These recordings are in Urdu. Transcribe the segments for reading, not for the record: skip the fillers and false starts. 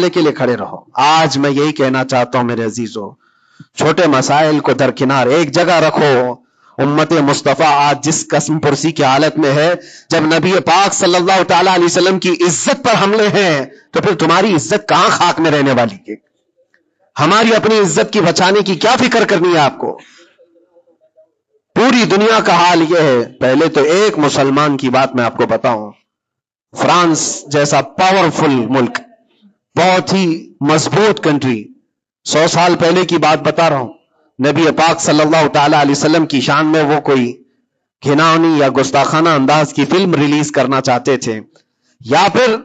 حملے کے لیے کھڑے رہو. آج میں یہی کہنا چاہتا ہوں میرے عزیزو، چھوٹے مسائل کو درکنار ایک جگہ رکھو. امت مصطفیٰ آج جس قسم پرسی کی حالت میں ہے، جب نبی پاک صلی اللہ تعالی علیہ وسلم کی عزت پر حملے ہیں تو پھر تمہاری عزت کہاں خاک میں رہنے والی ہے؟ ہماری اپنی عزت کی بچانے کی کیا فکر کرنی ہے آپ کو؟ پوری دنیا کا حال یہ ہے. پہلے تو ایک مسلمان کی بات میں آپ کو بتاؤں، فرانس جیسا پاورفل ملک، بہت ہی مضبوط کنٹری، 100 سال پہلے کی بات بتا رہا ہوں، نبی پاک صلی اللہ تعالی علیہ وسلم کی شان میں وہ کوئی گھناؤنی یا گستاخانہ انداز کی فلم ریلیز کرنا چاہتے تھے، یا پھر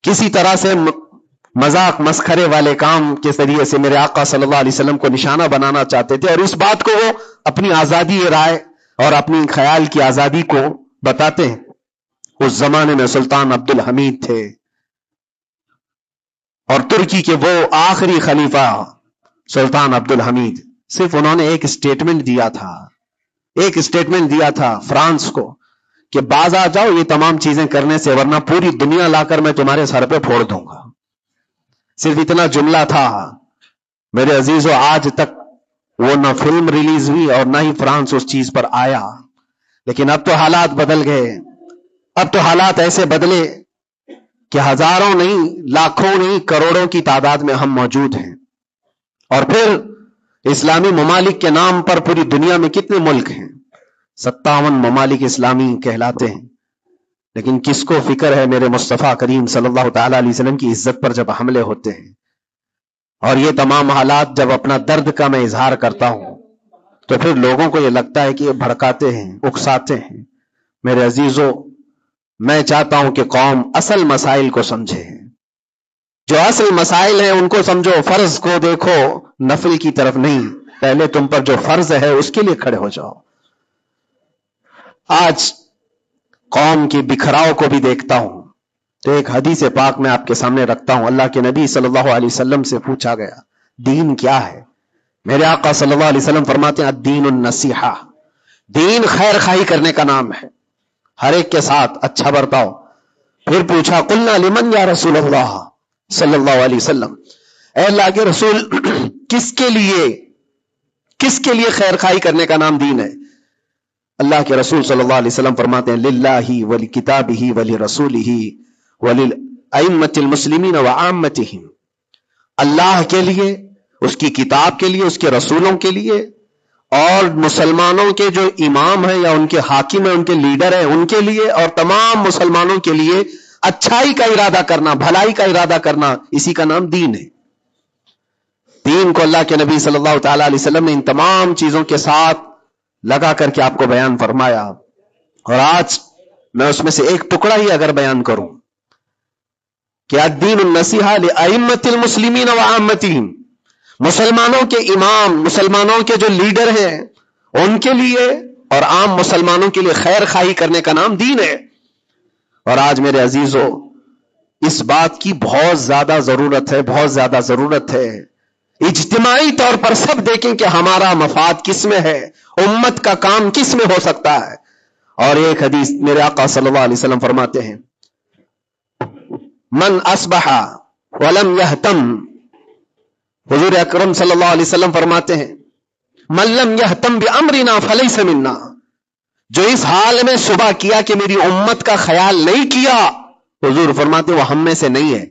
کسی طرح سے مذاق مسخرے والے کام کے ذریعے سے میرے آقا صلی اللہ علیہ وسلم کو نشانہ بنانا چاہتے تھے، اور اس بات کو وہ اپنی آزادی رائے اور اپنی خیال کی آزادی کو بتاتے ہیں. اس زمانے میں سلطان عبد الحمید تھے، اور ترکی کے وہ آخری خلیفہ سلطان عبد الحمید، صرف انہوں نے ایک اسٹیٹمنٹ دیا تھا فرانس کو کہ باز آ جاؤ یہ تمام چیزیں کرنے سے، ورنہ پوری دنیا لا کر میں تمہارے سر پہ پھوڑ دوں گا. صرف اتنا جملہ تھا میرے عزیزو. آج تک وہ نہ فلم ریلیز ہوئی اور نہ ہی فرانس اس چیز پر آیا. لیکن اب تو حالات بدل گئے، اب تو حالات ایسے بدلے کہ ہزاروں نہیں، لاکھوں نہیں، کروڑوں کی تعداد میں ہم موجود ہیں. اور پھر اسلامی ممالک کے نام پر پوری دنیا میں کتنے ملک ہیں؟ 57 ممالک اسلامی کہلاتے ہیں. لیکن کس کو فکر ہے میرے مصطفیٰ کریم صلی اللہ تعالی علیہ وسلم کی عزت پر جب حملے ہوتے ہیں؟ اور یہ تمام حالات جب اپنا درد کا میں اظہار کرتا ہوں تو پھر لوگوں کو یہ لگتا ہے کہ یہ بھڑکاتے ہیں، اکساتے ہیں. میرے عزیزو، میں چاہتا ہوں کہ قوم اصل مسائل کو سمجھے. جو اصل مسائل ہیں ان کو سمجھو، فرض کو دیکھو، نفل کی طرف نہیں. پہلے تم پر جو فرض ہے اس کے لیے کھڑے ہو جاؤ. آج قوم کی بکھراؤ کو بھی دیکھتا ہوں تو ایک حدیث پاک میں آپ کے سامنے رکھتا ہوں. اللہ کے نبی صلی اللہ علیہ وسلم سے پوچھا گیا دین کیا ہے؟ میرے آقا صلی اللہ علیہ وسلم فرماتے ہیں الدین النصیحہ، دین خیر خواہی کرنے کا نام ہے، ہر ایک کے ساتھ اچھا برتاؤ. پھر پوچھا قلنا لمن یا رسول اللہ صلی اللہ علیہ وسلم، اے اللہ کے رسول کس کے لیے خیر خواہی کرنے کا نام دین ہے؟ اللہ کے رسول صلی اللہ علیہ وسلم فرماتے ہیں للہ ولکتابہ ولرسولہ وللائمۃ المسلمین وعامتہم، اللہ کے لیے، اس کی کتاب کے لیے، اس کے رسولوں کے لیے، اور مسلمانوں کے جو امام ہیں یا ان کے حاکم ہیں، ان کے لیڈر ہیں، ان کے لیے، اور تمام مسلمانوں کے لیے اچھائی کا ارادہ کرنا، بھلائی کا ارادہ کرنا، اسی کا نام دین ہے. دین کو اللہ کے نبی صلی اللہ تعالی علیہ وسلم نے ان تمام چیزوں کے ساتھ لگا کر کے آپ کو بیان فرمایا. اور آج میں اس میں سے ایک ٹکڑا ہی اگر بیان کروں کہ الدین النصیحہ لائمۃ المسلمین وعامتہم، مسلمانوں کے امام، مسلمانوں کے جو لیڈر ہیں ان کے لیے اور عام مسلمانوں کے لیے خیر خواہی کرنے کا نام دین ہے. اور آج میرے عزیزو اس بات کی بہت زیادہ ضرورت ہے. اجتماعی طور پر سب دیکھیں کہ ہمارا مفاد کس میں ہے، امت کا کام کس میں ہو سکتا ہے. اور ایک حدیث میرے آقا صلی اللہ علیہ وسلم فرماتے ہیں من اصبح ولم یہتم، حضور اکرم صلی اللہ علیہ وسلم فرماتے ہیں من لم یہتم بامرنا فلیس منا، جو اس حال میں صبح کیا کہ میری امت کا خیال نہیں کیا، حضور فرماتے وہ ہم میں سے نہیں ہے،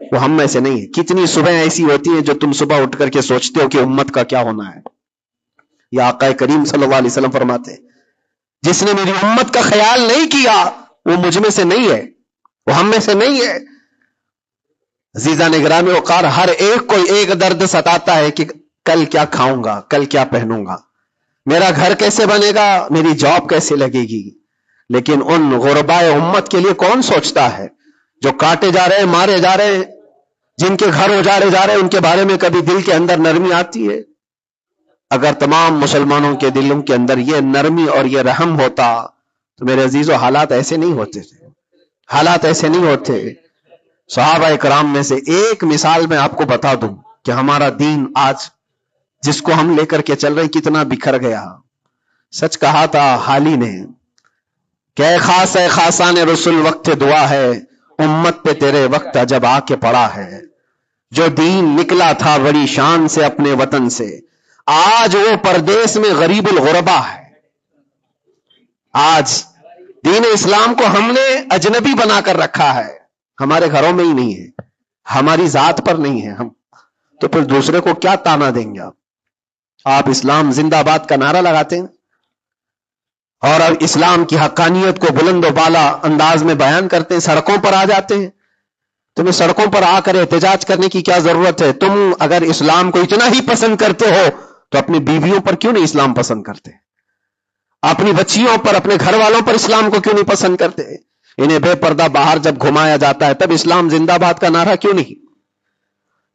وہ ہم میں سے نہیں ہے. کتنی صبح ایسی ہوتی ہیں جو تم صبح اٹھ کر کے سوچتے ہو کہ امت کا کیا ہونا ہے. یا آقا کریم صلی اللہ علیہ وسلم فرماتے ہیں جس نے میری امت کا خیال نہیں کیا وہ مجھ میں سے نہیں ہے، وہ ہم میں سے نہیں ہے. عزیزان گرامی وقار، ہر ایک کو ایک درد ستاتا ہے کہ کل کیا کھاؤں گا، کل کیا پہنوں گا، میرا گھر کیسے بنے گا، میری جاب کیسے لگے گی. لیکن ان غربائے امت کے لیے کون سوچتا ہے جو کاٹے جا رہے ہیں، مارے جا رہے ہیں، جن کے گھر اجاڑے جا رہے ہیں، ان کے بارے میں کبھی دل کے اندر نرمی آتی ہے؟ اگر تمام مسلمانوں کے دلوں کے اندر یہ نرمی اور یہ رحم ہوتا تو میرے عزیزو حالات ایسے نہیں ہوتے تھے، حالات ایسے نہیں ہوتے. صحابہ کرام میں سے ایک مثال میں آپ کو بتا دوں کہ ہمارا دین آج جس کو ہم لے کر کے چل رہے کتنا بکھر گیا. سچ کہا تھا حالی نے کہ اے خاص اے خاصان رسول وقت دعا ہے، امت پہ تیرے وقت عجب آ کے پڑا ہے، جو دین نکلا تھا بڑی شان سے اپنے وطن سے، آج وہ پردیس میں غریب الغربا ہے۔ آج دین اسلام کو ہم نے اجنبی بنا کر رکھا ہے، ہمارے گھروں میں ہی نہیں ہے، ہماری ذات پر نہیں ہے، ہم تو پھر دوسرے کو کیا تانا دیں گے؟ آپ اسلام زندہ باد کا نعرہ لگاتے ہیں اور اب اسلام کی حقانیت کو بلند و بالا انداز میں بیان کرتے ہیں، سڑکوں پر آ جاتے ہیں۔ تمہیں سڑکوں پر آ کر احتجاج کرنے کی کیا ضرورت ہے؟ تم اگر اسلام کو اتنا ہی پسند کرتے ہو تو اپنی بیویوں پر کیوں نہیں اسلام پسند کرتے؟ اپنی بچیوں پر، اپنے گھر والوں پر اسلام کو کیوں نہیں پسند کرتے؟ انہیں بے پردہ باہر جب گھمایا جاتا ہے تب اسلام زندہ باد کا نعرہ کیوں نہیں؟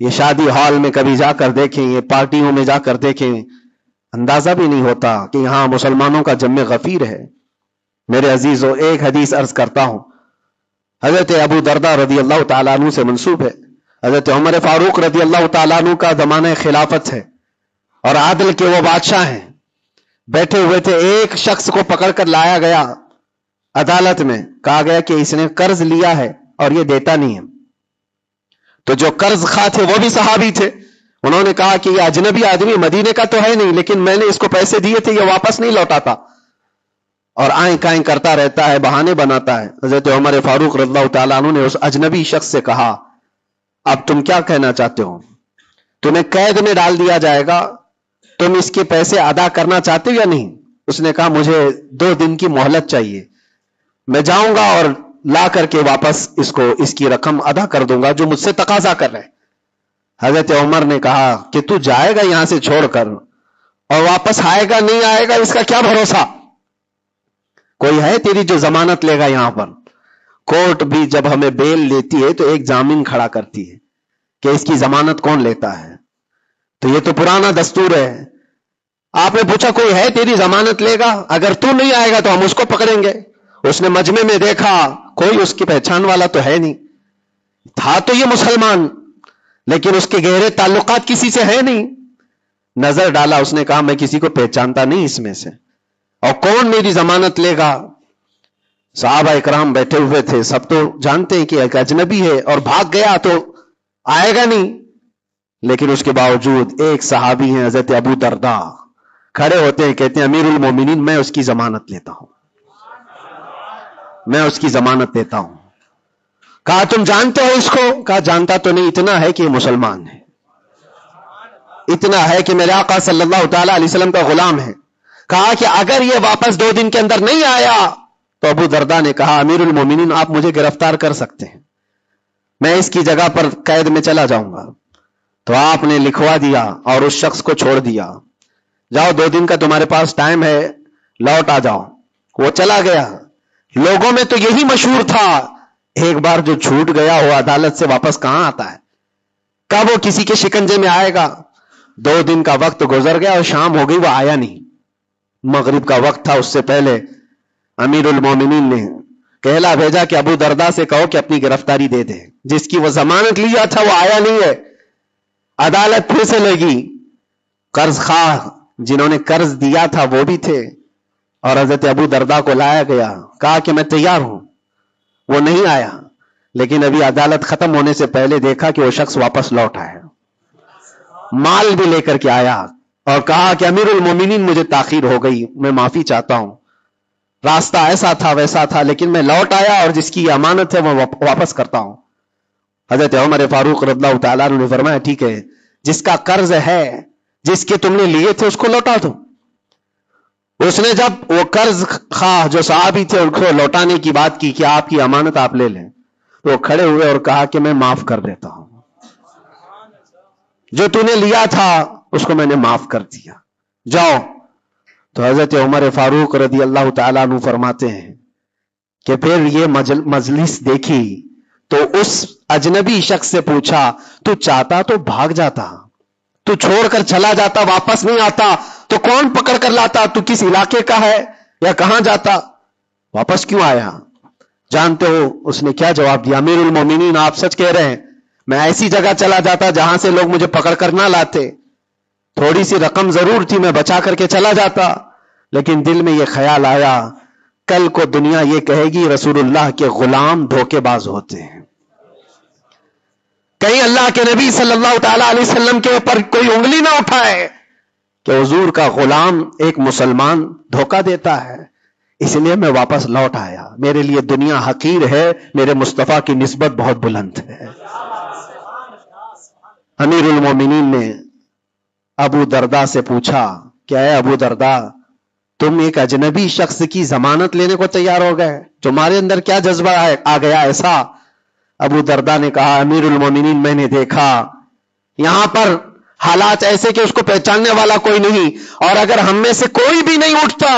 یہ شادی ہال میں کبھی جا کر دیکھیں، یہ پارٹیوں میں جا کر دیکھیں، اندازہ بھی نہیں ہوتا کہ یہاں مسلمانوں کا جم غفیر ہے۔ میرے عزیزو، ایک حدیث عرض کرتا ہوں، حضرت ابو درداء رضی اللہ تعالیٰ عنہ سے منسوب ہے۔ حضرت عمر فاروق رضی اللہ تعالیٰ عنہ کا زمانہ خلافت ہے اور عادل کے وہ بادشاہ ہیں، بیٹھے ہوئے تھے، ایک شخص کو پکڑ کر لایا گیا عدالت میں، کہا گیا کہ اس نے قرض لیا ہے اور یہ دیتا نہیں ہے۔ تو جو قرض خواہ تھے وہ بھی صحابی تھے، انہوں نے کہا کہ یہ اجنبی آدمی مدینے کا تو ہے نہیں، لیکن میں نے اس کو پیسے دیے تھے، یہ واپس نہیں لوٹاتا اور آئیں کائیں کرتا رہتا ہے، بہانے بناتا ہے۔ حضرت عمر فاروق رضی اللہ تعالیٰ عنہ نے اس اجنبی شخص سے کہا، اب تم کیا کہنا چاہتے ہو؟ تمہیں قید میں ڈال دیا جائے گا، تم اس کے پیسے ادا کرنا چاہتے ہو یا نہیں؟ اس نے کہا مجھے 2 دن کی مہلت چاہیے، میں جاؤں گا اور لا کر کے واپس اس کی رقم ادا کر دوں گا جو مجھ سے تقاضا کر رہے۔ حضرت عمر نے کہا کہ تو جائے گا یہاں سے چھوڑ کر اور واپس آئے گا نہیں آئے گا، اس کا کیا بھروسہ؟ کوئی ہے تیری جو ضمانت لے گا؟ یہاں پر کورٹ بھی جب ہمیں بیل لیتی ہے تو ایک ضامن کھڑا کرتی ہے کہ اس کی ضمانت کون لیتا ہے، تو یہ تو پرانا دستور ہے۔ آپ نے پوچھا کوئی ہے تیری ضمانت لے گا؟ اگر تو نہیں آئے گا تو ہم اس کو پکڑیں گے۔ اس نے مجمع میں دیکھا کوئی اس کی پہچان والا تو ہے نہیں، تھا تو یہ مسلمان لیکن اس کے گہرے تعلقات کسی سے ہے نہیں۔ نظر ڈالا، اس نے کہا میں کسی کو پہچانتا نہیں اس میں سے، اور کون میری ضمانت لے گا؟ صحابہ اکرام بیٹھے ہوئے تھے، سب تو جانتے ہیں کہ ایک اجنبی ہے اور بھاگ گیا تو آئے گا نہیں، لیکن اس کے باوجود ایک صحابی ہیں حضرت ابو درداء، کھڑے ہوتے ہیں، کہتے ہیں امیر المومنین میں اس کی ضمانت لیتا ہوں، میں اس کی ضمانت دیتا ہوں۔ کہا تم جانتے ہو اس کو؟ کہا جانتا تو نہیں، اتنا ہے کہ یہ مسلمان ہے، اتنا ہے کہ میرے آقا صلی اللہ تعالی علیہ وسلم کا غلام ہے۔ کہا کہ اگر یہ واپس 2 دن کے اندر نہیں آیا تو ابو درداء نے کہا امیر المومنین آپ مجھے گرفتار کر سکتے ہیں، میں اس کی جگہ پر قید میں چلا جاؤں گا۔ تو آپ نے لکھوا دیا اور اس شخص کو چھوڑ دیا، جاؤ 2 دن کا تمہارے پاس ٹائم ہے، لوٹ آ جاؤ۔ وہ چلا گیا۔ لوگوں میں تو یہی مشہور تھا، ایک بار جو چھوٹ گیا وہ عدالت سے واپس کہاں آتا ہے؟ کب وہ کسی کے شکنجے میں آئے گا؟ 2 دن کا وقت گزر گیا اور شام ہو گئی، وہ آیا نہیں۔ مغرب کا وقت تھا، اس سے پہلے امیر المومنین نے کہلا بھیجا کہ ابو درداء سے کہو کہ اپنی گرفتاری دے دے، جس کی وہ ضمانت لیا تھا وہ آیا نہیں ہے۔ عدالت پھر سے لگی، قرض خواہ جنہوں نے قرض دیا تھا وہ بھی تھے، اور حضرت ابو درداء کو لایا گیا، کہا کہ میں تیار ہوں۔ وہ نہیں آیا، لیکن ابھی عدالت ختم ہونے سے پہلے دیکھا کہ وہ شخص واپس لوٹ آیا، مال بھی لے کر کے آیا، اور کہا کہ امیر المومنین مجھے تاخیر ہو گئی، میں معافی چاہتا ہوں، راستہ ایسا تھا ویسا تھا، لیکن میں لوٹ آیا اور جس کی امانت ہے وہ واپس کرتا ہوں۔ حضرت عمر فاروق رضی اللہ تعالیٰ عنہ نے فرمایا ٹھیک ہے، جس کا قرض ہے، جس کے تم نے لیے تھے اس کو لوٹا دو۔ اس نے جب وہ قرض خواہ جو صحابی تھے ان کو لوٹانے کی بات کی کہ آپ کی امانت آپ لے لیں، تو وہ کھڑے ہوئے اور کہا کہ میں معاف کر دیتا ہوں، جو تو نے لیا تھا اس کو میں نے معاف کر دیا، جاؤ۔ تو حضرت عمر فاروق رضی اللہ تعالیٰ عنہ فرماتے ہیں کہ پھر یہ مجلس دیکھی تو اس اجنبی شخص سے پوچھا تو چاہتا تو بھاگ جاتا، تو چھوڑ کر چلا جاتا، واپس نہیں آتا تو کون پکڑ کر لاتا؟ تو کس علاقے کا ہے یا کہاں جاتا؟ واپس کیوں آیا؟ جانتے ہو اس نے کیا جواب دیا؟ امیر المومنین آپ سچ کہہ رہے ہیں، میں ایسی جگہ چلا جاتا جہاں سے لوگ مجھے پکڑ کر نہ لاتے، تھوڑی سی رقم ضرور تھی، میں بچا کر کے چلا جاتا، لیکن دل میں یہ خیال آیا کل کو دنیا یہ کہے گی رسول اللہ کے غلام دھوکے باز ہوتے ہیں. کہیں اللہ کے نبی صلی اللہ تعالی علیہ وسلم کے اوپر کوئی انگلی نہ اٹھائے کہ حضور کا غلام ایک مسلمان دھوکہ دیتا ہے. اس لیے میں واپس لوٹ آیا. میرے لیے دنیا حقیر ہے, میرے مصطفیٰ کی نسبت بہت بلند ہے. امیر المومنین نے ابو درداء سے پوچھا کہ اے ابو درداء, تم ایک اجنبی شخص کی ضمانت لینے کو تیار ہو گئے, تمہارے اندر کیا جذبہ آ گیا ایسا؟ ابو درداء نے کہا امیر المومنین میں نے دیکھا یہاں پر حالات ایسے کہ اس کو پہچاننے والا کوئی نہیں, اور اگر ہم میں سے کوئی بھی نہیں اٹھتا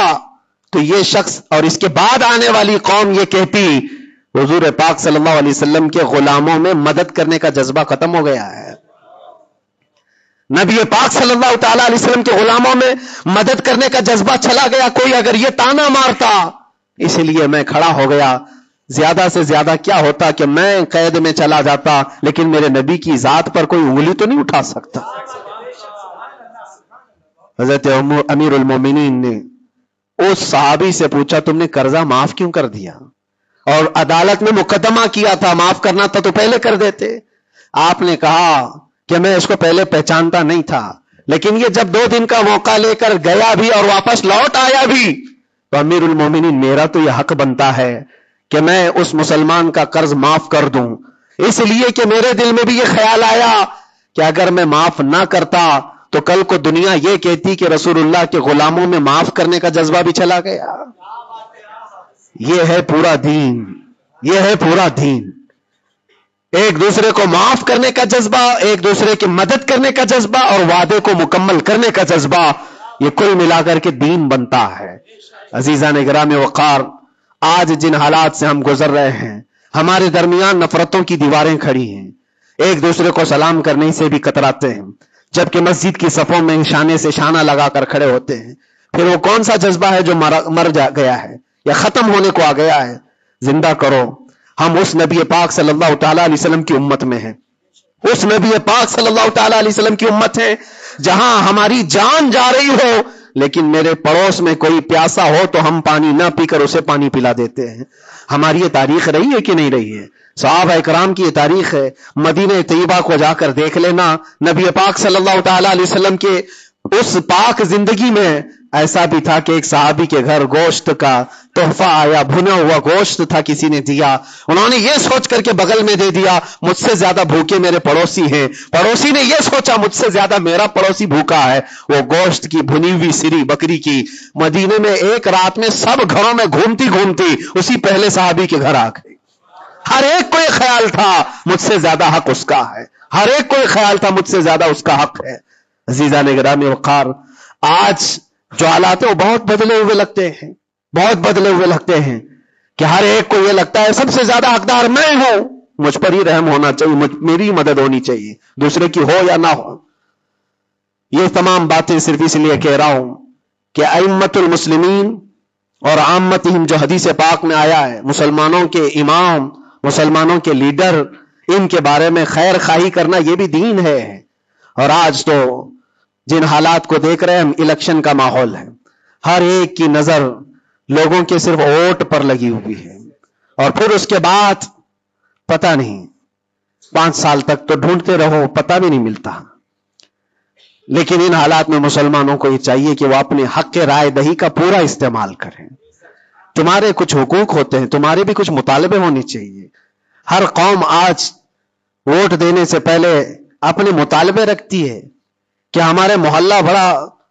تو یہ شخص اور اس کے بعد آنے والی قوم یہ کہتی حضور پاک صلی اللہ علیہ وسلم کے غلاموں میں مدد کرنے کا جذبہ ختم ہو گیا ہے. نبی پاک صلی اللہ تعالی علیہ وسلم کے غلاموں میں مدد کرنے کا جذبہ چلا گیا. کوئی اگر یہ تانا مارتا, اس لیے میں کھڑا ہو گیا. زیادہ سے زیادہ کیا ہوتا کہ میں قید میں چلا جاتا, لیکن میرے نبی کی ذات پر کوئی انگلی تو نہیں اٹھا سکتا. حضرت امیر المومنین نے اس صحابی سے پوچھا تم نے قرضہ معاف کیوں کر دیا؟ اور عدالت میں مقدمہ کیا تھا, معاف کرنا تھا تو پہلے کر دیتے. آپ نے کہا کہ میں اس کو پہلے پہچانتا نہیں تھا, لیکن یہ جب 2 دن کا موقع لے کر گیا بھی اور واپس لوٹ آیا بھی, تو امیر المومنین میرا تو یہ حق بنتا ہے کہ میں اس مسلمان کا قرض معاف کر دوں. اس لیے کہ میرے دل میں بھی یہ خیال آیا کہ اگر میں معاف نہ کرتا تو کل کو دنیا یہ کہتی کہ رسول اللہ کے غلاموں میں معاف کرنے کا جذبہ بھی چلا گیا. یہ ہے پورا دین, یہ ہے پورا دین. ایک دوسرے کو معاف کرنے کا جذبہ, ایک دوسرے کی مدد کرنے کا جذبہ, اور وعدے کو مکمل کرنے کا جذبہ, یہ کل ملا کر کے دین بنتا ہے. عزیزان گرامی وقار, آج جن حالات سے ہم گزر رہے ہیں, ہمارے درمیان نفرتوں کی دیواریں کھڑی ہیں. ایک دوسرے کو سلام کرنے سے بھی کتراتے ہیں, جبکہ مسجد کی صفوں میں شانے سے شانہ لگا کر کھڑے ہوتے ہیں. پھر وہ کون سا جذبہ ہے جو مر گیا ہے یا ختم ہونے کو آ گیا ہے؟ زندہ کرو. ہم اس نبی پاک صلی اللہ تعالی علیہ وسلم کی امت میں ہیں, اس نبی پاک صلی اللہ تعالی علیہ وسلم کی امت ہے جہاں ہماری جان جا رہی ہو لیکن میرے پڑوس میں کوئی پیاسا ہو تو ہم پانی نہ پی کر اسے پانی پلا دیتے ہیں. ہماری یہ تاریخ رہی ہے کہ نہیں رہی ہے؟ صحابہ کرام کی یہ تاریخ ہے. مدینہ طیبہ کو جا کر دیکھ لینا, نبی پاک صلی اللہ تعالی علیہ وسلم کے اس پاک زندگی میں ایسا بھی تھا کہ ایک صحابی کے گھر گوشت کا تحفہ آیا, بھنا ہوا گوشت تھا, کسی نے دیا, انہوں نے یہ سوچ کر کے بغل میں دے دیا مجھ سے زیادہ بھوکے میرے پڑوسی ہیں. پڑوسی نے یہ سوچا مجھ سے زیادہ میرا پڑوسی بھوکا ہے. وہ گوشت کی بھنی ہوئی سری بکری کی مدینے میں ایک رات میں سب گھروں میں گھومتی گھومتی اسی پہلے صحابی کے گھر آ گئی. ہر ایک کو یہ خیال تھا مجھ سے زیادہ حق اس کا ہے, ہر ایک کو یہ خیال تھا مجھ سے زیادہ اس کا حق ہے. عزیزان گرامی وقار, آج جو حالات ہیں وہ بہت بدلے ہوئے لگتے ہیں, بہت بدلے ہوئے لگتے ہیں کہ ہر ایک کو یہ لگتا ہے سب سے زیادہ حقدار میں ہوں, مجھ پر ہی رحم ہونا چاہیے, میری مدد ہونی چاہیے, دوسرے کی ہو یا نہ ہو. یہ تمام باتیں صرف اس لیے کہہ رہا ہوں کہ ائمۃ المسلمین اور عامتہم جو حدیث پاک میں آیا ہے, مسلمانوں کے امام, مسلمانوں کے لیڈر, ان کے بارے میں خیر خواہی کرنا یہ بھی دین ہے. اور آج تو جن حالات کو دیکھ رہے ہیں ہم, الیکشن کا ماحول ہے, ہر ایک کی نظر لوگوں کے صرف ووٹ پر لگی ہوئی ہے, اور پھر اس کے بعد پتہ نہیں 5 سال تک تو ڈھونڈتے رہو, پتہ بھی نہیں ملتا. لیکن ان حالات میں مسلمانوں کو یہ چاہیے کہ وہ اپنے حق رائے دہی کا پورا استعمال کریں. تمہارے کچھ حقوق ہوتے ہیں, تمہارے بھی کچھ مطالبے ہونے چاہیے. ہر قوم آج ووٹ دینے سے پہلے اپنے مطالبے رکھتی ہے کہ ہمارے محلہ بڑا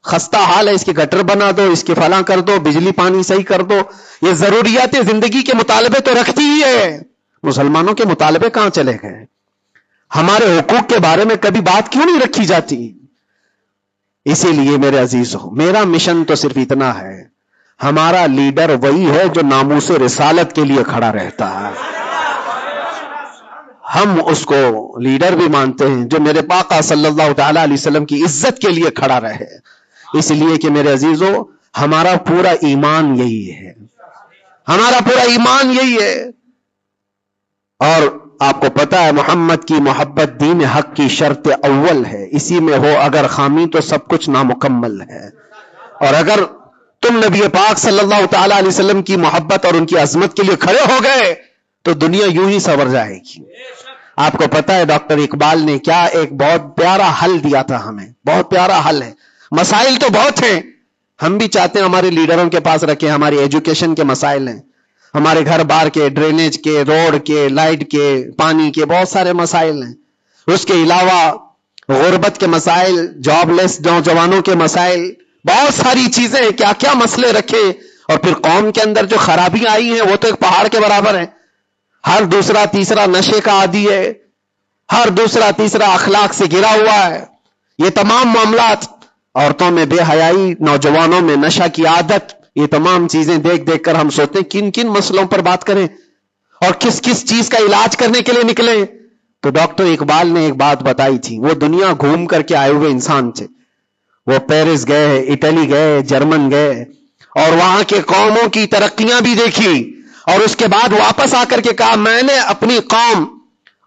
خستہ حال ہے, اس کے گٹر بنا دو, اس کے فلاں کر دو, بجلی پانی صحیح کر دو. یہ ضروریات زندگی کے مطالبے تو رکھتی ہی ہے. مسلمانوں کے مطالبے کہاں چلے گئے؟ ہمارے حقوق کے بارے میں کبھی بات کیوں نہیں رکھی جاتی؟ اسی لیے میرے عزیزو, میرا مشن تو صرف اتنا ہے, ہمارا لیڈر وہی ہے جو ناموس رسالت کے لیے کھڑا رہتا ہے. ہم اس کو لیڈر بھی مانتے ہیں جو میرے پاقا صلی اللہ تعالی علیہ وسلم کی عزت کے لیے کھڑا رہے. اس لیے کہ میرے عزیزو, ہمارا پورا ایمان یہی ہے, ہمارا پورا ایمان یہی ہے. اور آپ کو پتا ہے محمد کی محبت دین حق کی شرط اول ہے, اسی میں ہو اگر خامی تو سب کچھ نامکمل ہے. اور اگر تم نبی پاک صلی اللہ تعالی علیہ وسلم کی محبت اور ان کی عظمت کے لیے کھڑے ہو گئے تو دنیا یوں ہی سنور جائے گی. آپ کو پتا ہے ڈاکٹر اقبال نے کیا ایک بہت پیارا حل دیا تھا ہمیں, بہت پیارا حل ہے. مسائل تو بہت ہیں, ہم بھی چاہتے ہیں ہمارے لیڈروں کے پاس رکھیں. ہماری ایجوکیشن کے مسائل ہیں, ہمارے گھر بار کے, ڈرینیج کے, روڈ کے, لائٹ کے, پانی کے, بہت سارے مسائل ہیں. اس کے علاوہ غربت کے مسائل, جاب لیس نوجوانوں کے مسائل, بہت ساری چیزیں ہیں. کیا کیا مسئلے رکھے. اور پھر قوم کے اندر جو خرابیاں آئی ہیں وہ تو ایک پہاڑ کے برابر ہیں. ہر دوسرا تیسرا نشے کا عادی ہے, ہر دوسرا تیسرا اخلاق سے گرا ہوا ہے. یہ تمام معاملات, عورتوں میں بے حیائی, نوجوانوں میں نشہ کی عادت, یہ تمام چیزیں دیکھ دیکھ کر ہم سوچتے ہیں کن کن مسئلوں پر بات کریں اور کس کس چیز کا علاج کرنے کے لیے نکلیں. تو ڈاکٹر اقبال نے ایک بات بتائی تھی. وہ دنیا گھوم کر کے آئے ہوئے انسان تھے. وہ پیرس گئے, اٹلی گئے, جرمن گئے اور وہاں کے قوموں کی ترقیاں بھی دیکھی, اور اس کے بعد واپس آ کر کے کہا میں نے اپنی قوم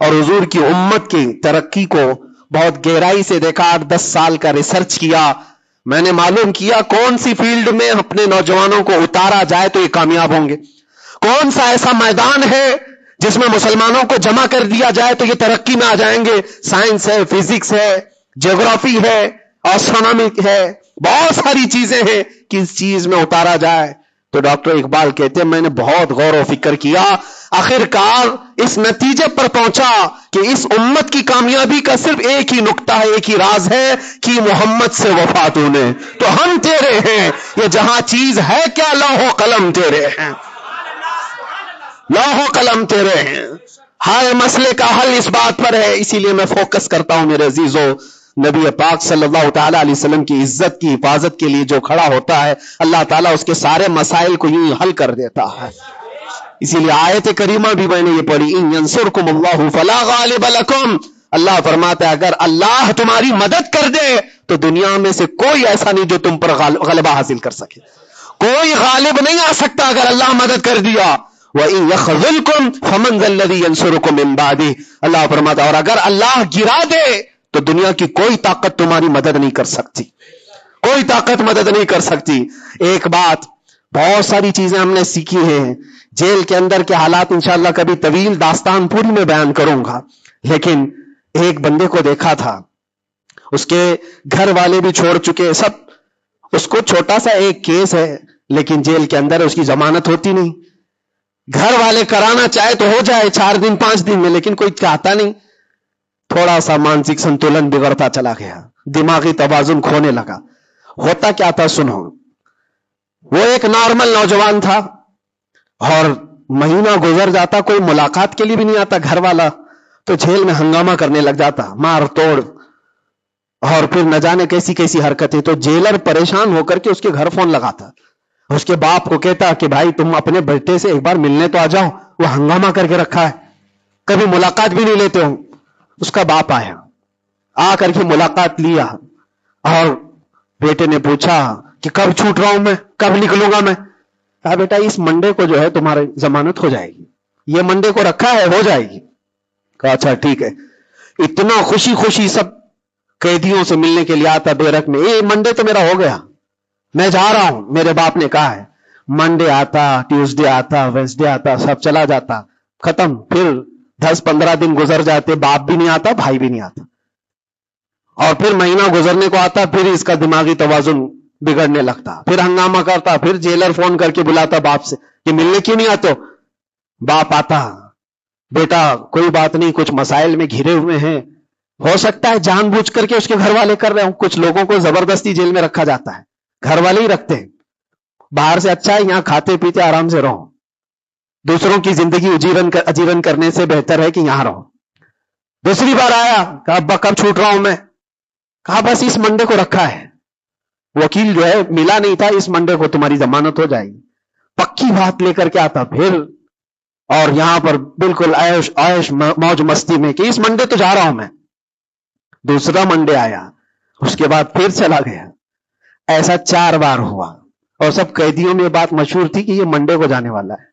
اور حضور کی امت کی ترقی کو بہت گہرائی سے دیکھا. 8-10 سال کا ریسرچ کیا. میں نے معلوم کیا کون سی فیلڈ میں اپنے نوجوانوں کو اتارا جائے تو یہ کامیاب ہوں گے, کون سا ایسا میدان ہے جس میں مسلمانوں کو جمع کر دیا جائے تو یہ ترقی میں آ جائیں گے. سائنس ہے, فزکس ہے, جغرافی ہے, اسٹرونومی ہے, بہت ساری چیزیں ہیں. کس چیز میں اتارا جائے. تو ڈاکٹر اقبال کہتے ہیں میں نے بہت غور و فکر کیا, آخرکار اس نتیجے پر پہنچا کہ اس امت کی کامیابی کا صرف ایک ہی نقطہ ہے, ایک ہی راز ہے کہ محمد سے وفا تو نے, تو ہم تیرے ہیں. یہ جہاں چیز ہے کیا, لوح و قلم تیرے ہیں, لوح و قلم تیرے ہیں. ہر مسئلے کا حل اس بات پر ہے. اسی لیے میں فوکس کرتا ہوں میرے عزیزو, نبی پاک صلی اللہ تعالی علیہ وسلم کی عزت کی حفاظت کے لیے جو کھڑا ہوتا ہے اللہ تعالیٰ اس کے سارے مسائل کو یوں حل کر دیتا ہے. اسی لیے آیت کریمہ بھی میں نے یہ پڑھی, ان ینصرکم اللہ فلا غالب لکم. اللہ فرماتا ہے اگر اللہ تمہاری مدد کر دے تو دنیا میں سے کوئی ایسا نہیں جو تم پر غلبہ حاصل کر سکے. کوئی غالب نہیں آ سکتا اگر اللہ مدد کر دیا. وَإِن يَخْذُلْكُمْ فَمَنْ ذَا الَّذِي يَنْصُرُكُمْ مِنْ بَعْدِهِ. اللہ فرماتا ہے اور اگر اللہ گرا دے تو دنیا کی کوئی طاقت تمہاری مدد نہیں کر سکتی, کوئی طاقت مدد نہیں کر سکتی. ایک بات, بہت ساری چیزیں ہم نے سیکھی ہیں. جیل کے اندر کے حالات انشاءاللہ کبھی طویل داستان پوری میں بیان کروں گا, لیکن ایک بندے کو دیکھا تھا, اس کے گھر والے بھی چھوڑ چکے سب, اس کو چھوٹا سا ایک کیس ہے لیکن جیل کے اندر اس کی ضمانت ہوتی نہیں. گھر والے کرانا چاہے تو ہو جائے 4 دن 5 دن میں, لیکن کوئی چاہتا نہیں. تھوڑا سا مانسک سنتولن بگڑتا چلا گیا, دماغی توازن کھونے لگا. ہوتا کیا تھا سنو, وہ ایک نارمل نوجوان تھا اور مہینہ گزر جاتا کوئی ملاقات کے لیے بھی نہیں آتا گھر والا, تو جیل میں ہنگامہ کرنے لگ جاتا, مار توڑ, اور پھر نہ جانے کیسی کیسی حرکتیں. تو جیلر پریشان ہو کر کے اس کے گھر فون لگاتا, اس کے باپ کو کہتا کہ بھائی تم اپنے بیٹے سے ایک بار ملنے تو آ جاؤ, وہ ہنگامہ کر کے رکھا ہے, کبھی ملاقات بھی نہیں لیتے ہو. اس کا باپ آیا, آ کر کے ملاقات لیا اور بیٹے نے پوچھا کہ کب چھوٹ رہا ہوں میں, کب نکلوں گا میں. کہا بیٹا اس منڈے کو جو ہے تمہاری ضمانت ہو جائے گی, یہ منڈے کو رکھا ہے, ہو جائے گی. کہا اچھا ٹھیک ہے. اتنا خوشی خوشی سب قیدیوں سے ملنے کے لیے آتا بیرک میں, یہ منڈے تو میرا ہو گیا, میں جا رہا ہوں. میرے باپ نے کہا ہے منڈے آتا, ٹیوزڈے آتا, وینسڈے آتا, سب چلا جاتا, ختم. پھر 10-15 دن گزر جاتے, باپ بھی نہیں آتا, بھائی بھی نہیں آتا, اور پھر مہینہ گزرنے کو آتا, پھر اس کا دماغی توازن بگڑنے لگتا, پھر ہنگامہ کرتا, پھر جیلر فون کر کے بلاتا باپ سے کہ ملنے کیوں نہیں آتے. باپ آتا, بیٹا کوئی بات نہیں, کچھ مسائل میں گھرے ہوئے ہیں, ہو سکتا ہے جان بوجھ کر کے اس کے گھر والے کر رہے ہوں, کچھ لوگوں کو زبردستی جیل میں رکھا جاتا ہے, گھر والے ہی رکھتے ہیں. باہر سے اچھا ہے یہاں کھاتے پیتے آرام سے رہو, دوسروں کی زندگی اجیرن کرنے سے بہتر ہے کہ یہاں رہو. دوسری بار آیا, کہا ابا کب چھوٹ رہا ہوں میں. کہا بس اس منڈے کو رکھا ہے, وکیل جو ہے ملا نہیں تھا, اس منڈے کو تمہاری ضمانت ہو جائے گی. پکی بات لے کر کے آتا پھر, اور یہاں پر بالکل عیش موج مستی میں کہ اس منڈے تو جا رہا ہوں میں. دوسرا منڈے آیا, اس کے بعد پھر چلا گیا. ایسا 4 بار ہوا, اور سب قیدیوں میں یہ بات مشہور تھی کہ یہ منڈے کو جانے والا ہے,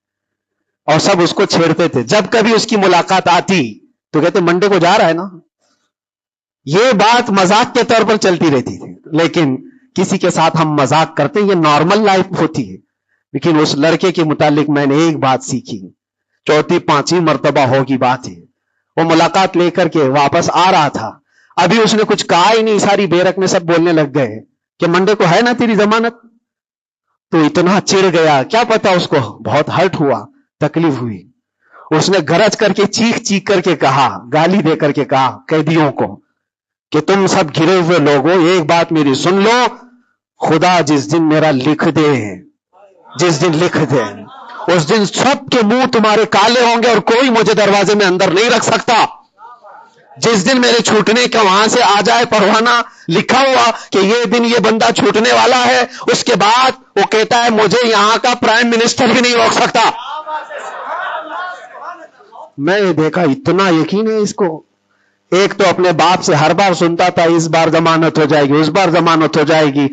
اور سب اس کو چھیڑتے تھے. جب کبھی اس کی ملاقات آتی تو کہتے منڈے کو جا رہا ہے نا. یہ بات مذاق کے طور پر چلتی رہتی تھی, لیکن کسی کے ساتھ ہم مذاق کرتے ہیں، یہ نارمل لائف ہوتی ہے، لیکن اس لڑکے کے متعلق میں نے ایک بات سیکھی، چوتھی پانچویں مرتبہ ہوگی بات ہے، وہ ملاقات لے کر کے واپس آ رہا تھا، ابھی اس نے کچھ کہا ہی نہیں، ساری بیرک میں سب بولنے لگ گئے کہ منڈے کو ہے نا تیری ضمانت، تو اتنا چڑ گیا، کیا پتا اس کو بہت ہرٹ ہوا، تکلیف ہوئی، اس نے گرج کر کے چیخ کر کے کہا، گالی دے کر کے کہا قیدیوں کو کہ تم سب گھرے ہوئے لوگوں ایک بات میری سن لو، خدا جس دن میرا لکھ دے، جس دن لکھ دے، اس دن سب کے منہ تمہارے کالے ہوں گے اور کوئی مجھے دروازے میں اندر نہیں رکھ سکتا، جس دن میرے چھوٹنے کا وہاں سے آ جائے پروانہ لکھا ہوا کہ یہ دن یہ بندہ چھوٹنے والا ہے، اس کے بعد وہ کہتا ہے مجھے یہاں کا پرائم منسٹر بھی نہیں روک سکتا۔ میں نے دیکھا اتنا یقین ہے اس کو، ایک تو اپنے باپ سے ہر بار سنتا تھا اس بار ضمانت ہو جائے گی، اس بار ضمانت ہو جائے گی،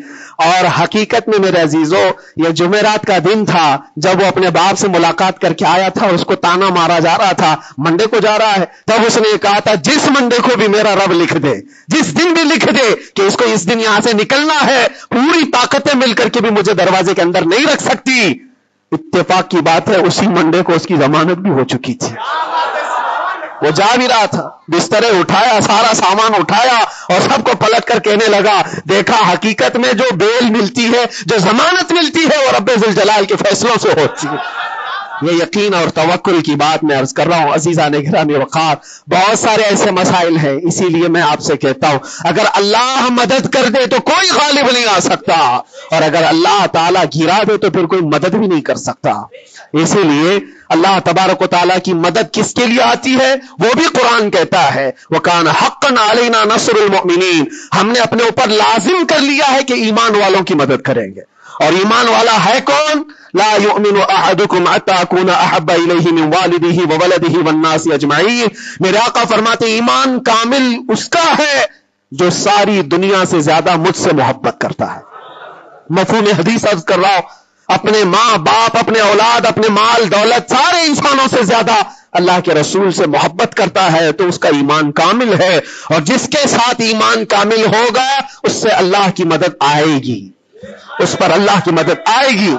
اور حقیقت میں میرے عزیزو یہ جمعرات کا دن تھا جب وہ اپنے باپ سے ملاقات کر کے آیا تھا، اس کو تانا مارا جا رہا تھا منڈے کو جا رہا ہے، تب اس نے کہا تھا جس منڈے کو بھی میرا رب لکھ دے، جس دن بھی لکھ دے کہ اس کو اس دن یہاں سے نکلنا ہے، پوری طاقتیں مل کر کے بھی مجھے دروازے کے اندر نہیں رکھ سکتی۔ اتفاق کی بات ہے اسی منڈے کو اس کی ضمانت بھی ہو چکی تھی، وہ جا بھی رہا تھا، بسترے اٹھایا، سارا سامان اٹھایا اور سب کو پلٹ کر کہنے لگا دیکھا حقیقت میں جو بیل ملتی ہے، جو ضمانت ملتی ہے وہ رب ذوالجلال کے فیصلوں سے ہوتی ہے۔ یہ یقین اور توکل کی بات میں عرض کر رہا ہوں عزیزان گرامی وقار، بہت سارے ایسے مسائل ہیں، اسی لیے میں آپ سے کہتا ہوں اگر اللہ مدد کر دے تو کوئی غالب نہیں آ سکتا، اور اگر اللہ تعالیٰ گرا دے تو پھر کوئی مدد بھی نہیں کر سکتا۔ اسی لیے اللہ تبارک و تعالیٰ کی مدد کس کے لیے آتی ہے وہ بھی قرآن کہتا ہے وَكَانَ حَقًّا عَلَيْنَا نَصْرُ الْمُؤْمِنِينَ، ہم نے اپنے اوپر لازم کر لیا ہے کہ ایمان والوں کی مدد کریں گے، اور ایمان والا ہے کون؟ لا يؤمن احدكم حتى اكون احب اليه من والده وولده والناس اجمعين، میرے آقا فرماتے ایمان کامل اس کا ہے جو ساری دنیا سے زیادہ مجھ سے محبت کرتا ہے۔ مفہوم حدیث عرض کر رہا ہوں، اپنے ماں باپ، اپنے اولاد، اپنے مال دولت، سارے انسانوں سے زیادہ اللہ کے رسول سے محبت کرتا ہے تو اس کا ایمان کامل ہے، اور جس کے ساتھ ایمان کامل ہوگا اس سے اللہ کی مدد آئے گی، اس پر اللہ کی مدد آئے گی۔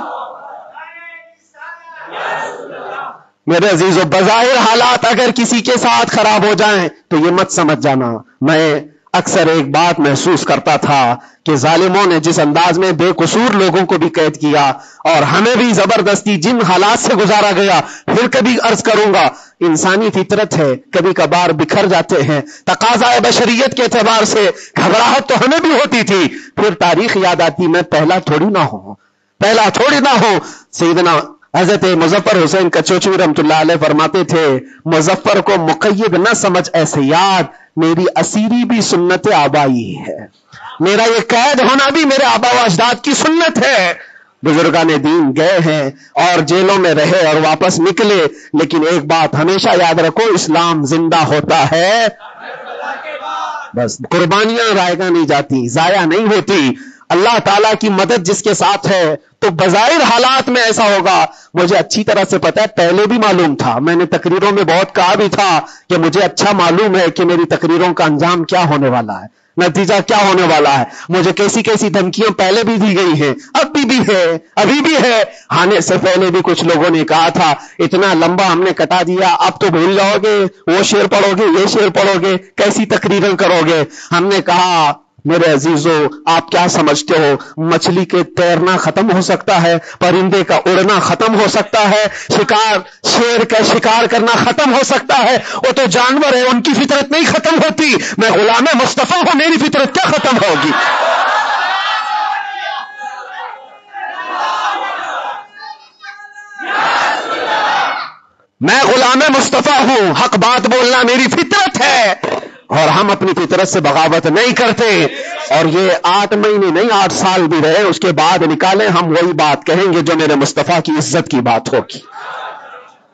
میرے عزیزو بظاہر حالات اگر کسی کے ساتھ خراب ہو جائیں تو یہ مت سمجھ جانا، میں اکثر ایک بات محسوس کرتا تھا کہ ظالموں نے جس انداز میں بے قصور لوگوں کو بھی قید کیا اور ہمیں بھی زبردستی جن حالات سے گزارا گیا، پھر کبھی عرض کروں گا انسانی فطرت ہے، کبھی کبھار بکھر جاتے ہیں، تقاضا بشریت کے اعتبار سے گھبراہٹ تو ہمیں بھی ہوتی تھی، پھر تاریخ یاد آتی میں پہلا تھوڑی نہ ہوں۔ سیدنا حضرت مظفر حسین کچوچوی رحمۃ اللہ علیہ فرماتے تھے مظفر کو مقید نہ سمجھ ایسے یاد، میری اسیری بھی سنت آبائی ہے، میرا یہ قید ہونا بھی میرے آبا و اجداد کی سنت ہے۔ بزرگان دین گئے ہیں اور جیلوں میں رہے اور واپس نکلے، لیکن ایک بات ہمیشہ یاد رکھو، اسلام زندہ ہوتا ہے، بس قربانیاں رائے گا نہیں جاتی، ضائع نہیں ہوتی۔ اللہ تعالیٰ کی مدد جس کے ساتھ ہے تو بظاہر حالات میں ایسا ہوگا، مجھے اچھی طرح سے پتا ہے، پہلے بھی معلوم تھا، میں نے تقریروں میں بہت کہا بھی تھا کہ مجھے اچھا معلوم ہے کہ میری تقریروں کا انجام کیا ہونے والا ہے، نتیجہ کیا ہونے والا ہے، مجھے کیسی کیسی دھمکیاں پہلے بھی دی گئی ہیں، ابھی بھی ہے، آنے سے پہلے بھی کچھ لوگوں نے کہا تھا اتنا لمبا ہم نے کٹا دیا، اب تو بھول جاؤ گے، وہ شعر پڑھو گے، یہ شعر پڑھو گے، کیسی تقریریں کرو گے۔ ہم نے کہا میرے عزیزو آپ کیا سمجھتے ہو، مچھلی کے تیرنا ختم ہو سکتا ہے، پرندے کا اڑنا ختم ہو سکتا ہے، شیر کا شکار کرنا ختم ہو سکتا ہے، وہ تو جانور ہے، ان کی فطرت نہیں ختم ہوتی، میں غلام مصطفیٰ ہوں، میری فطرت کیا ختم ہوگی؟ میں غلام مصطفیٰ ہوں، حق بات بولنا میری فطرت ہے، اور ہم اپنی فطرت سے بغاوت نہیں کرتے، اور یہ 8 مہینے نہیں 8 سال بھی رہے اس کے بعد نکالیں، ہم وہی بات کہیں گے جو میرے مصطفیٰ کی عزت کی بات ہوگی۔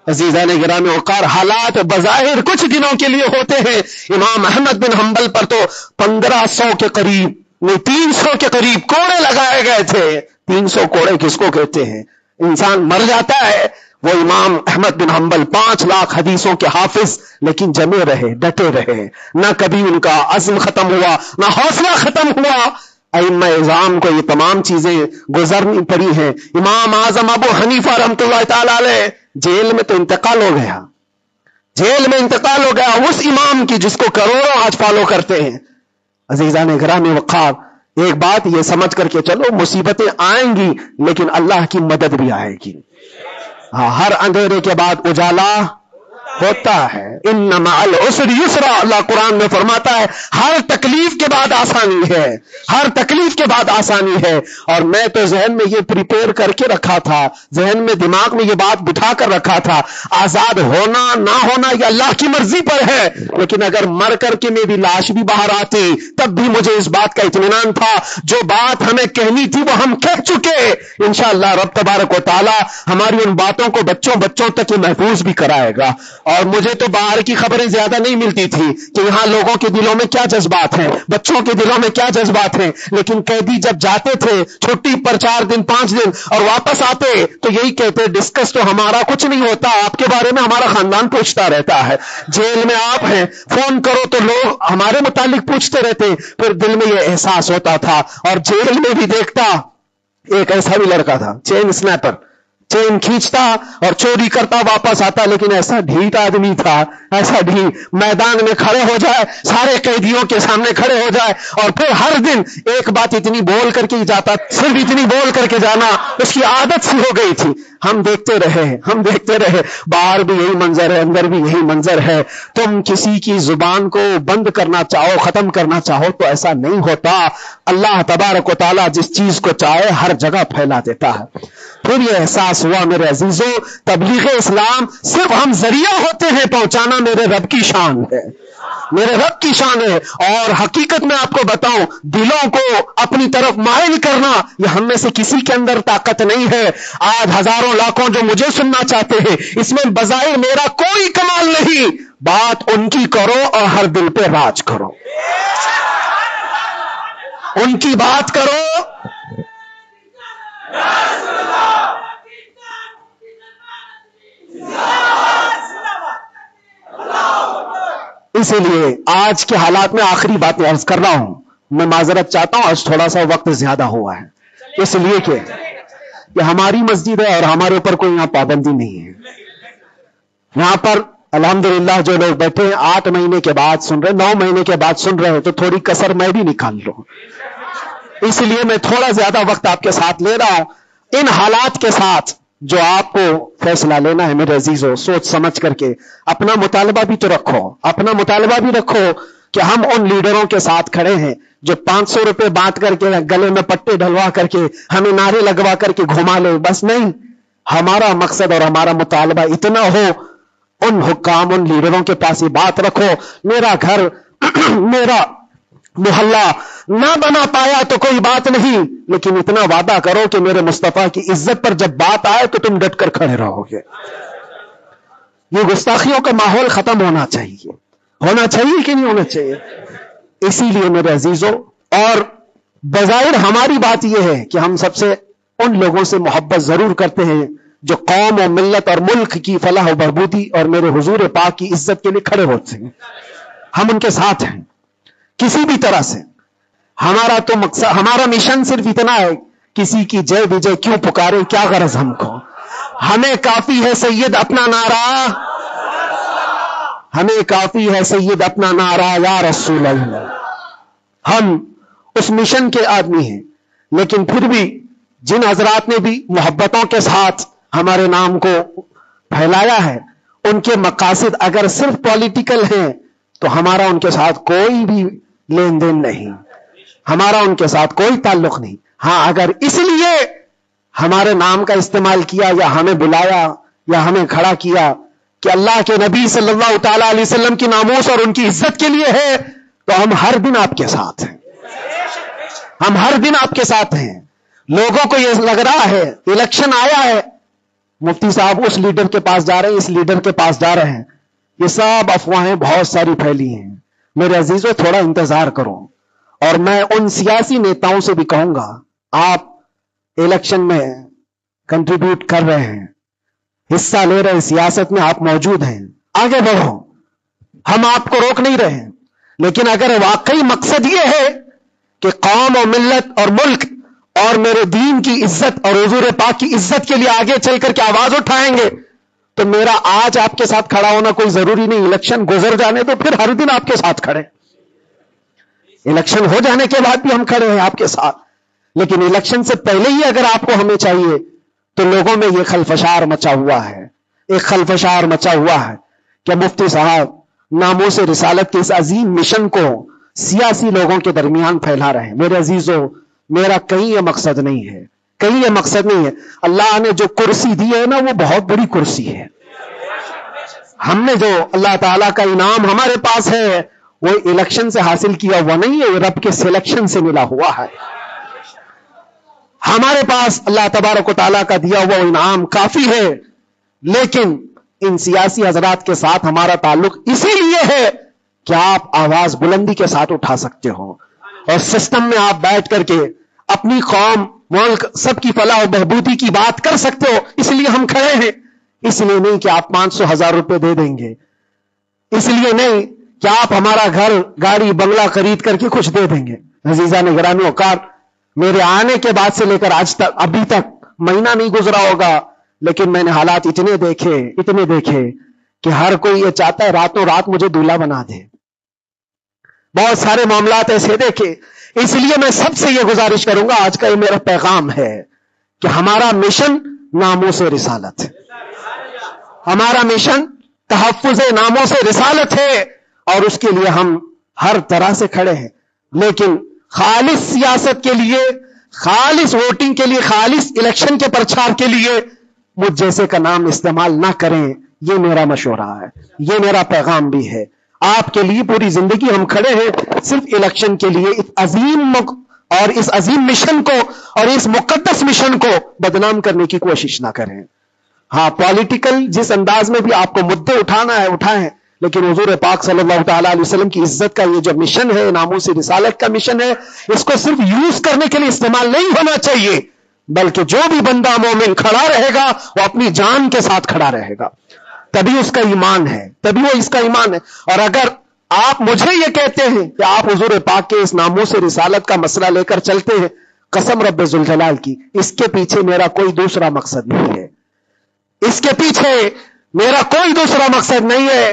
عزیزان گرامی وقار، حالات بظاہر کچھ دنوں کے لیے ہوتے ہیں، امام احمد بن حنبل پر تو 1500 کے قریب نہیں 300 کے قریب کوڑے لگائے گئے تھے۔ 300 کوڑے کس کو کہتے ہیں؟ انسان مر جاتا ہے، وہ امام احمد بن حنبل 5 لاکھ حدیثوں کے حافظ، لیکن جمے رہے، ڈٹے رہے، نہ کبھی ان کا عزم ختم ہوا، نہ حوصلہ ختم ہوا۔ ائمہ اعظام کو یہ تمام چیزیں گزرنی پڑی ہیں. امام اعظم ابو حنیفہ رحمۃ اللہ تعالی علیہ جیل میں تو انتقال ہو گیا، جیل میں انتقال ہو گیا اس امام کی جس کو کروڑوں آج فالو کرتے ہیں. عزیزان گرامی وقار، ایک بات یہ سمجھ کر کے چلو، مصیبتیں آئیں گی لیکن اللہ کی مدد بھی آئے گی. ہاں، ہر اندھیرے کے بعد اجالا ہوتا ہے. ان مع العسر یسرا، اللہ قرآن میں فرماتا ہے ہر تکلیف کے بعد آسانی ہے، ہر تکلیف کے بعد آسانی ہے. اور میں تو ذہن میں یہ پریپیئر کر کے رکھا تھا، ذہن میں دماغ میں یہ بات بٹھا کر رکھا تھا، آزاد ہونا نہ ہونا یہ اللہ کی مرضی پر ہے، لیکن اگر مر کر کے میری لاش بھی باہر آتی تب بھی مجھے اس بات کا اطمینان تھا جو بات ہمیں کہنی تھی وہ ہم کہہ چکے. انشاءاللہ رب تبارک و تعالی ہماری ان باتوں کو بچوں تک یہ محفوظ بھی کرائے گا. اور مجھے تو باہر کی خبریں زیادہ نہیں ملتی تھی کہ یہاں لوگوں کے دلوں میں کیا جذبات ہیں، بچوں کے دلوں میں کیا جذبات ہیں، لیکن قیدی جب جاتے تھے چھٹی پر 4 دن 5 دن اور واپس آتے تو یہی کہتے ڈسکس تو ہمارا کچھ نہیں ہوتا، آپ کے بارے میں ہمارا خاندان پوچھتا رہتا ہے. جیل میں آپ ہیں، فون کرو تو لوگ ہمارے متعلق پوچھتے رہتے. پھر دل میں یہ احساس ہوتا تھا. اور جیل میں بھی دیکھتا ایک ایسا بھی لڑکا تھا چین سنیپر، چین کھینچتا اور چوری کرتا واپس آتا، لیکن ایسا ڈھیٹ آدمی تھا، ایسا ڈھیٹ، میدان میں کھڑے ہو جائے، سارے قیدیوں کے سامنے کھڑے ہو جائے اور پھر ہر دن ایک بات اتنی بول کر کے جاتا، صرف اتنی بول کر کے جانا اس کی عادت سی ہو گئی تھی. ہم دیکھتے رہے باہر بھی یہی منظر ہے، اندر بھی یہی منظر ہے. تم کسی کی زبان کو بند کرنا چاہو، ختم کرنا چاہو تو ایسا نہیں ہوتا. اللہ تبارک و تعالیٰ جس چیز کو چاہے ہر جگہ پھیلا دیتا ہے. پھر یہ احساس ہوا میرے عزیزوں، تبلیغ اسلام صرف ہم ذریعہ ہوتے ہیں پہنچانا، میرے رب کی شان ہے، میرے رب کی شان ہے. اور حقیقت میں آپ کو بتاؤں، دلوں کو اپنی طرف مائل کرنا یہ ہم میں سے کسی کے اندر طاقت نہیں ہے. آج ہزاروں لاکھوں جو مجھے سننا چاہتے ہیں، اس میں بظاہر میرا کوئی کمال نہیں. بات ان کی کرو اور ہر دل پہ راج کرو، ان کی بات کرو. اسی لیے آج کے حالات میں آخری باتیں عرض کر رہا ہوں. میں معذرت چاہتا ہوں، آج تھوڑا سا وقت زیادہ ہوا ہے، اس لیے کہ یہ ہماری مسجد ہے اور ہمارے اوپر کوئی یہاں پابندی نہیں ہے. یہاں پر الحمدللہ جو لوگ بیٹھے ہیں 8 مہینے کے بعد سن رہے، 9 مہینے کے بعد سن رہے، تو تھوڑی کسر میں بھی نکال لوں. اس لیے میں تھوڑا زیادہ وقت آپ کے ساتھ لے رہا ہوں. ان حالات کے ساتھ جو آپ کو فیصلہ لینا ہے میرے عزیزوں، سوچ سمجھ کر کے اپنا مطالبہ بھی تو رکھو، اپنا مطالبہ بھی رکھو کہ ہم ان لیڈروں کے ساتھ کھڑے ہیں جو 500 روپے بانٹ کر کے، گلے میں پٹے ڈلوا کر کے، ہمیں نعرے لگوا کر کے گھما لے. بس نہیں، ہمارا مقصد اور ہمارا مطالبہ اتنا ہو، ان حکام، ان لیڈروں کے پاس یہ بات رکھو، میرا گھر میرا محلہ نہ بنا پایا تو کوئی بات نہیں، لیکن اتنا وعدہ کرو کہ میرے مصطفیٰ کی عزت پر جب بات آئے تو تم ڈٹ کر کھڑے رہو گے. یہ گستاخیوں کا ماحول ختم ہونا چاہیے کہ نہیں ہونا چاہیے. اسی لیے میرے عزیزوں، اور بظاہر ہماری بات یہ ہے کہ ہم سب سے ان لوگوں سے محبت ضرور کرتے ہیں جو قوم و ملت اور ملک کی فلاح و بہبودی اور میرے حضور پاک کی عزت کے لیے کھڑے ہوتے ہیں. ہم ان کے ساتھ ہیں کسی بھی طرح سے. ہمارا تو مقصد، ہمارا مشن صرف اتنا ہے، کسی کی جے وجے کیوں پکارے، کیا غرض ہم کو، ہمیں کافی ہے سید اپنا نعرہ، ہمیں کافی ہے سید اپنا نعرہ یا رسول اللہ. ہم اس مشن کے آدمی ہیں. لیکن پھر بھی جن حضرات نے بھی محبتوں کے ساتھ ہمارے نام کو پھیلایا ہے، ان کے مقاصد اگر صرف پولیٹیکل ہیں تو ہمارا ان کے ساتھ کوئی بھی لین دین نہیں، ہمارا ان کے ساتھ کوئی تعلق نہیں. ہاں، اگر اس لیے ہمارے نام کا استعمال کیا یا ہمیں بلایا یا ہمیں کھڑا کیا کہ اللہ کے نبی صلی اللہ تعالی علیہ وسلم کی ناموس اور ان کی عزت کے لیے ہے، تو ہم ہر دن آپ کے ساتھ ہیں، ہم ہر دن آپ کے ساتھ ہیں. لوگوں کو یہ لگ رہا ہے الیکشن آیا ہے، مفتی صاحب اس لیڈر کے پاس جا رہے ہیں، اس لیڈر کے پاس جا رہے ہیں، یہ سب افواہیں بہت ساری پھیلی ہیں. میرے عزیزوں، تھوڑا انتظار کرو. اور میں ان سیاسی نیتاؤں سے بھی کہوں گا، آپ الیکشن میں کنٹریبیوٹ کر رہے ہیں، حصہ لے رہے ہیں، سیاست میں آپ موجود ہیں، آگے بڑھو، ہم آپ کو روک نہیں رہے ہیں. لیکن اگر واقعی مقصد یہ ہے کہ قوم اور ملت اور ملک اور میرے دین کی عزت اور حضور پاک کی عزت کے لیے آگے چل کر کے آواز اٹھائیں گے تو میرا آج آپ کے ساتھ کھڑا ہونا کوئی ضروری نہیں. الیکشن گزر جانے تو پھر ہر دن آپ کے ساتھ کھڑے, الیکشن ہو جانے کے بعد بھی ہم کھڑے ہیں آپ کے ساتھ, لیکن الیکشن سے پہلے ہی اگر آپ کو ہمیں چاہیے تو لوگوں میں یہ خلفشار مچا ہوا ہے, ایک خلفشار مچا ہوا ہے کہ مفتی صاحب ناموس رسالت کے اس عظیم مشن کو سیاسی لوگوں کے درمیان پھیلا رہے ہیں. میرے عزیزو, میرا کہیں یہ مقصد نہیں ہے, کہیں یہ مقصد نہیں ہے. اللہ نے جو کرسی دی ہے نا وہ بہت بڑی کرسی ہے. ہم نے جو اللہ تعالیٰ کا انعام ہمارے پاس ہے وہ الیکشن سے حاصل کیا ہوا نہیں ہے, رب کے سلیکشن سے ملا ہوا ہے. ہمارے پاس اللہ تبارک و تعالیٰ کا دیا ہوا انعام کافی ہے, لیکن ان سیاسی حضرات کے ساتھ ہمارا تعلق اسی لیے ہے کہ آپ آواز بلندی کے ساتھ اٹھا سکتے ہو اور سسٹم میں آپ بیٹھ کر کے اپنی قوم ملک سب کی فلاح و بہبودی کی بات کر سکتے ہو. اس لیے ہم کھڑے ہیں, اس لیے نہیں کہ آپ 500,000 روپے دے دیں گے, اس لیے نہیں کہ آپ ہمارا گھر گاڑی بنگلہ خرید کر کے کچھ دے دیں گے. عزیزان گرامی اوقات, میرے آنے کے بعد سے لے کر آج تک ابھی تک مہینہ نہیں گزرا ہوگا, لیکن میں نے حالات اتنے دیکھے کہ ہر کوئی یہ چاہتا ہے راتوں رات مجھے دولہا بنا دے. بہت سارے معاملات ایسے دیکھے. اس لیے میں سب سے یہ گزارش کروں گا, آج کا یہ میرا پیغام ہے کہ ہمارا مشن ناموس رسالت ہے, ہمارا مشن تحفظ ناموس رسالت ہے, اور اس کے لیے ہم ہر طرح سے کھڑے ہیں. لیکن خالص سیاست کے لیے, خالص ووٹنگ کے لیے, خالص الیکشن کے پرچار کے لیے مجھ جیسے کا نام استعمال نہ کریں. یہ میرا مشورہ ہے, یہ میرا پیغام بھی ہے. آپ کے لیے پوری زندگی ہم کھڑے ہیں صرف الیکشن کے لیے. اس عظیم اور اس عظیم مشن کو اور اس مقدس مشن کو بدنام کرنے کی کوشش نہ کریں. ہاں, پولیٹیکل جس انداز میں بھی آپ کو مدعے اٹھانا ہے اٹھائیں, لیکن حضور پاک صلی اللہ تعالیٰ علیہ وسلم کی عزت کا یہ جو مشن ہے, ناموس رسالت کا مشن ہے, اس کو صرف یوز کرنے کے لیے استعمال نہیں ہونا چاہیے, بلکہ جو بھی بندہ مومن کھڑا رہے گا وہ اپنی جان کے ساتھ کھڑا رہے گا, تبھی اس کا ایمان ہے, تبھی وہ اس کا ایمان ہے. اور اگر آپ مجھے یہ کہتے ہیں کہ آپ حضور پاک کے اس ناموس رسالت کا مسئلہ لے کر چلتے ہیں, قسم رب ذوالجلال کی, اس کے پیچھے میرا کوئی دوسرا مقصد نہیں ہے. اس کے پیچھے میرا کوئی دوسرا مقصد نہیں ہے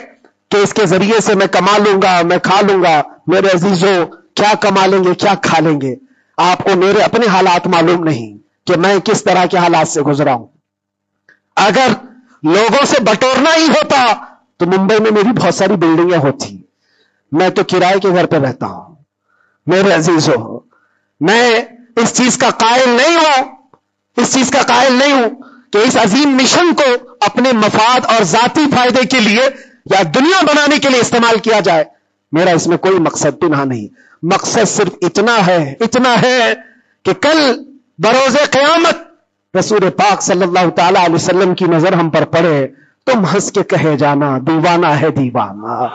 کہ اس کے ذریعے سے میں کما لوں گا, میں کھا لوں گا. میرے عزیزوں, کیا کما لیں گے, کیا کھا لیں گے؟ آپ کو میرے اپنے حالات معلوم نہیں کہ میں کس طرح کے حالات سے گزرا ہوں. اگر لوگوں سے بٹورنا ہی ہوتا تو ممبئی میں میری بہت ساری بلڈنگیں ہوتی. میں تو کرائے کے گھر پہ رہتا ہوں. میرے عزیزوں, میں اس چیز کا قائل نہیں ہوں کہ اس عظیم مشن کو اپنے مفاد اور ذاتی فائدے کے لیے یا دنیا بنانے کے لیے استعمال کیا جائے. میرا اس میں کوئی مقصد پنہا نہیں. مقصد صرف اتنا ہے کہ کل بروز قیامت رسول پاک صلی اللہ تعالی علیہ وسلم کی نظر ہم پر پڑے, تم ہنس کے کہے جانا دیوانہ ہے دیوانہ.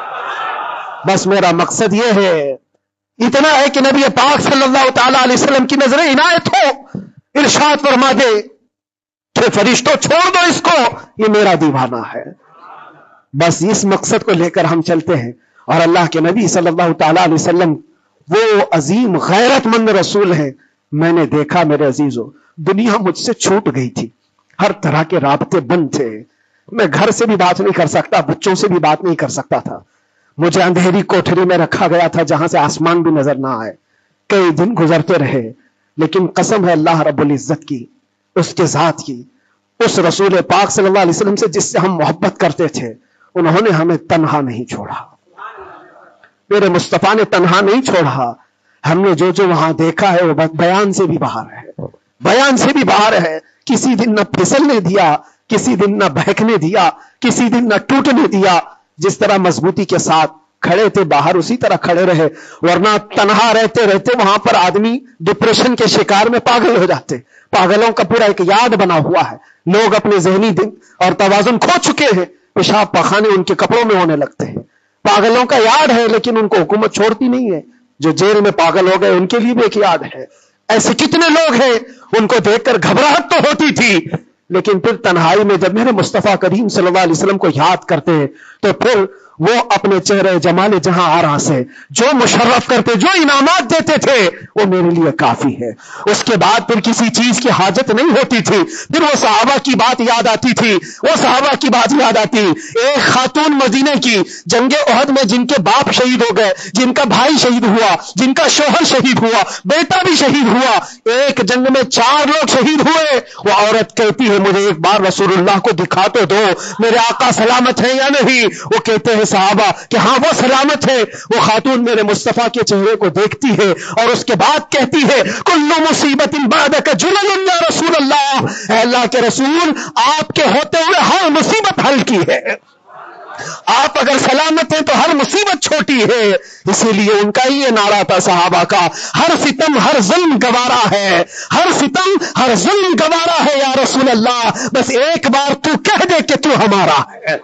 بس میرا مقصد یہ ہے, اتنا ہے کہ نبی پاک صلی اللہ تعالی علیہ وسلم کی نظر عنایت ہو, ارشاد فرما دے کہ فرشتوں چھوڑ دو اس کو, یہ میرا دیوانہ ہے. بس اس مقصد کو لے کر ہم چلتے ہیں. اور اللہ کے نبی صلی اللہ تعالی علیہ وسلم وہ عظیم غیرت مند رسول ہیں. میں نے دیکھا میرے عزیزوں, دنیا مجھ سے چھوٹ گئی تھی, ہر طرح کے رابطے بند تھے. میں گھر سے بھی بات نہیں کر سکتا, بچوں سے بھی بات نہیں کر سکتا تھا. مجھے اندھیری کوٹھری میں رکھا گیا تھا جہاں سے آسمان بھی نظر نہ آئے. کئی دن گزرتے رہے, لیکن قسم ہے اللہ رب العزت کی, اس کے ذات کی, اس رسول پاک صلی اللہ علیہ وسلم سے جس سے ہم محبت کرتے تھے, انہوں نے ہمیں تنہا نہیں چھوڑا. میرے مصطفیٰ نے تنہا نہیں چھوڑا. ہم نے جو وہاں دیکھا ہے وہ بیان سے بھی باہر ہے. کسی دن نہ پھسلنے دیا, کسی دن نہ بہکنے دیا, کسی دن نہ ٹوٹنے دیا. جس طرح مضبوطی کے ساتھ کھڑے تھے باہر اسی طرح کھڑے رہے, ورنہ تنہا رہتے وہاں پر آدمی ڈپریشن کے شکار میں پاگل ہو جاتے. پاگلوں کا پورا ایک یاد بنا ہوا ہے. لوگ اپنے ذہنی دن اور توازن کھو چکے ہیں, پیشاب پخانے ان کے کپڑوں میں ہونے لگتے ہیں. پاگلوں کا یاد ہے, لیکن ان کو حکومت چھوڑتی نہیں ہے. جو جیل میں پاگل ہو گئے ان کے لیے بھی ایک یاد ہے. ایسے کتنے لوگ ہیں, ان کو دیکھ کر گھبراہٹ تو ہوتی تھی, لیکن پھر تنہائی میں جب میرے مصطفیٰ کریم صلی اللہ علیہ وسلم کو یاد کرتے ہیں تو پھر وہ اپنے چہرے جمال جہاں آرا سے جو مشرف کرتے، جو انعامات دیتے تھے، وہ میرے لیے کافی ہے۔ اس کے بعد پھر کسی چیز کی حاجت نہیں ہوتی تھی، پھر وہ صحابہ کی بات یاد آتی تھی، وہ صحابہ کی بات یاد آتی۔ ایک خاتون مدینے کی جنگ احد میں جن کے باپ شہید ہو گئے، جن کا بھائی شہید ہوا، جن کا شوہر شہید ہوا، بیٹا بھی شہید ہوا، ایک جنگ میں 4 لوگ شہید ہوئے، وہ عورت کہتی ہے مجھے ایک بار رسول اللہ کو دکھا تو دو، میرے آقا سلامت ہیں یا نہیں؟ وہ کہتے ہیں صحابہ کہ ہاں وہ سلامت ہے۔ وہ خاتون میرے مصطفیٰ کے چہرے کو دیکھتی ہے اور اس کے بعد کہتی ہے کل مصیبت بعدک جلل یا رسول اللہ، اے اللہ کے رسول، آپ کے ہوتے ہوئے ہر مصیبت حل کی ہے، آپ اگر سلامت ہیں تو ہر مصیبت چھوٹی ہے۔ اسی لیے ان کا یہ نعرہ تھا صحابہ کا، ہر ستم ہر ظلم گوارا ہے، ہر ستم ہر ظلم گوارا ہے یا رسول اللہ، بس ایک بار تو کہہ دے کہ تو ہمارا ہے،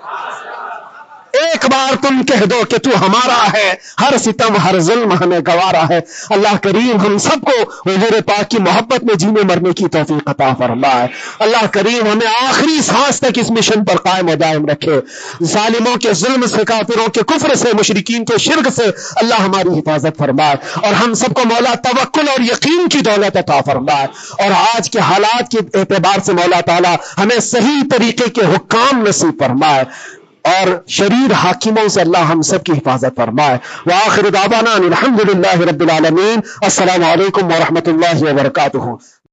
ایک بار تم کہہ دو کہ تو ہمارا ہے، ہر ستم ہر ظلم ہمیں گوارا ہے۔ اللہ کریم ہم سب کو حضور پاک کی محبت میں جینے مرنے کی توفیق عطا فرمائے۔ اللہ کریم ہمیں آخری سانس تک اس مشن پر قائم و دائم رکھے۔ ظالموں کے ظلم سے، کافروں کے کفر سے، مشرکین کے شرک سے اللہ ہماری حفاظت فرمائے، اور ہم سب کو مولا توکل اور یقین کی دولت عطا فرمائے، اور آج کے حالات کے اعتبار سے مولا تعالی ہمیں صحیح طریقے کے حکام نصیب فرمائے، اور شریر حاکموں سے اللہ ہم سب کی حفاظت فرمائے۔ وآخر دعوانا الحمدللہ رب العالمین۔ السلام علیکم ورحمۃ اللہ وبرکاتہ۔